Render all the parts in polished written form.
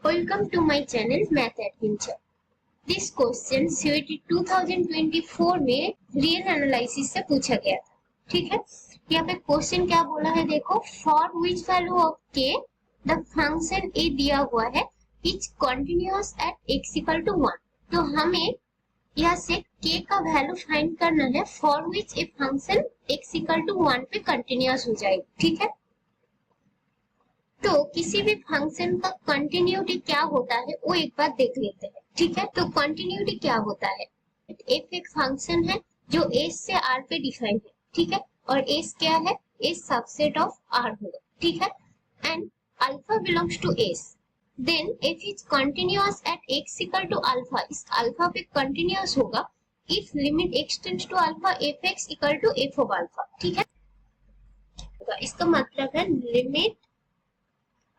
Welcome to my channel Math Adventure. This question CUET 2024 में real analysis से पूछा गया था, ठीक है। यहाँ पे क्वेश्चन क्या बोला है देखो, for which value of K the function A दिया हुआ है is continuous at x equal to 1। तो हमें यहाँ से k का वैल्यू फाइंड करना है for which a function x equal to 1 पे कंटिन्यूअस हो जाएगी, ठीक है। तो किसी भी फंक्शन का कंटिन्यूटी क्या होता है वो एक बार देख लेते हैं, ठीक है। तो कंटिन्यूटी क्या होता है, f एक फंक्शन है जो s से r पे डिफाइन है, ठीक है। और s क्या है, s सबसेट ऑफ r होगा, ठीक है। And alpha belongs to s, then f is continuous at x equal to alpha, इस अल्फा पे कंटिन्यूअस होगा if limit x tends to alpha fx equal to f of alpha, ठीक है। इसका मतलब है limit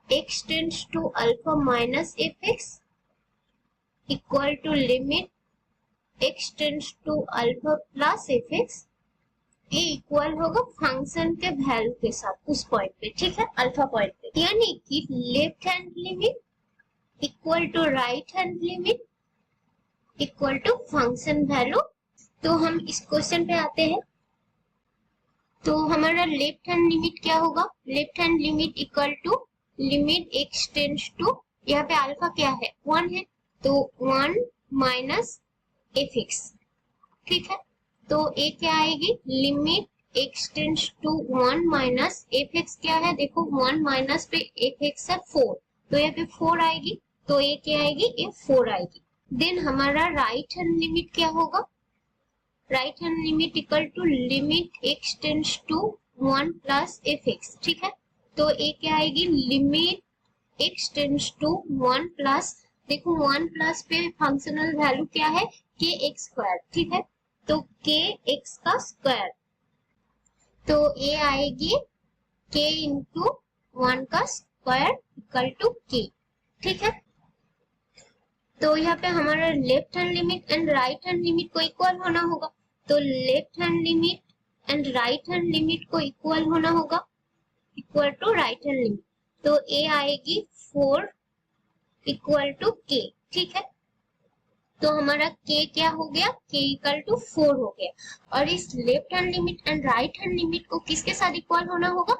x tends to alpha minus fx equal to limit x tends to alpha plus fx, ये equal होगा function के value के साथ उस पॉइंट पे, ठीक है, अल्फा पॉइंट पे। यानी कि left hand limit equal to right hand limit equal to function value. तो हम इस क्वेश्चन पे आते हैं। तो हमारा लेफ्ट हैंड लिमिट क्या होगा, left hand limit equal to limit x tends to, यहाँ पे अल्फा क्या है 1 है, तो 1 माइनस fx, ठीक है। तो a क्या आएगी, limit x tends to 1 minus fx क्या है, देखो 1 माइनस पे fx है 4, तो यहाँ पे 4 आएगी, तो a क्या आएगी, a 4 आएगी। देन हमारा राइट हैंड लिमिट क्या होगा, right hand limit equal to limit x tends to 1 plus fx, ठीक है। तो a क्या आएगी, limit x tends to 1 plus, देखो 1 प्लस पे फंक्शनल वैल्यू क्या है, kx स्क्वायर, ठीक है। तो kx का स्क्वायर, तो a आएगी k इंटू 1 का स्क्वायर इक्वल टू k, ठीक है। तो यहाँ पे हमारा left hand limit and right hand limit को इक्वल होना होगा, तो left hand limit and right hand limit को इक्वल होना होगा, equal to right hand limit. तो a आएगी 4 इक्वल टू k, ठीक है। तो हमारा k क्या हो गया, k इक्वल टू 4 हो गया। और इस left hand limit and right hand limit को किसके साथ इक्वल होना होगा,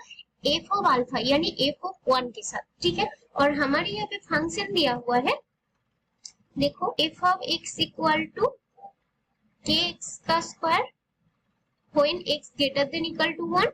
f ऑफ अल्फा यानी f ऑफ 1 के साथ, ठीक है। और हमारे यहाँ पे फंक्शन दिया हुआ है, देखो f of x equal to kx का square when x greater than equal to 1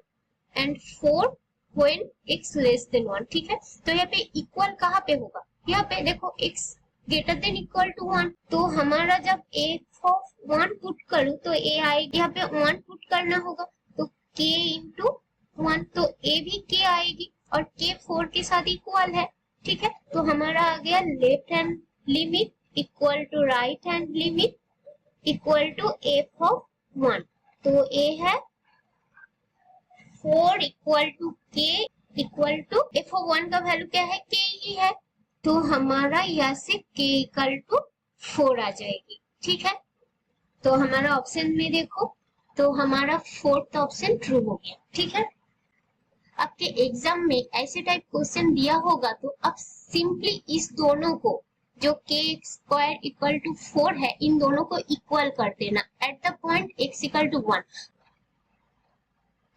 and 4 when x less than 1, ठीक है। तो यहाँ पे इक्वल कहाँ पे होगा, यहाँ पे देखो x greater than equal to 1, तो हमारा जब f ऑफ 1 पुट करूँ तो a आएगी, यहाँ पे 1 पुट करना होगा, तो k इंटू 1, तो a भी k आएगी और k 4 के साथ इक्वल है, ठीक है। तो हमारा आ गया left hand limit equal to right hand limit equal to f of 1, तो a है 4 equal to k equal to f of 1 का वैल्यू क्या है, k ही है, तो हमारा यहाँ से k इक्वल टू 4 आ जाएगी, ठीक है। तो हमारा ऑप्शन में देखो, तो हमारा फोर्थ ऑप्शन ट्रू हो गया, ठीक है। आपके एग्जाम में ऐसे टाइप क्वेश्चन दिया होगा तो आप सिंपली इस दोनों को जो k स्क्वायर इक्वल टू 4 है, इन दोनों को इक्वल कर देना at the point x equal to 1,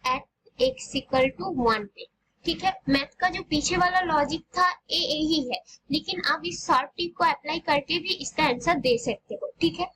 at x equal to 1 पे, ठीक है। मैथ का जो पीछे वाला लॉजिक था ये यही है, लेकिन आप इस शॉर्ट टिप को अप्लाई करके भी इसका आंसर दे सकते हो, ठीक है।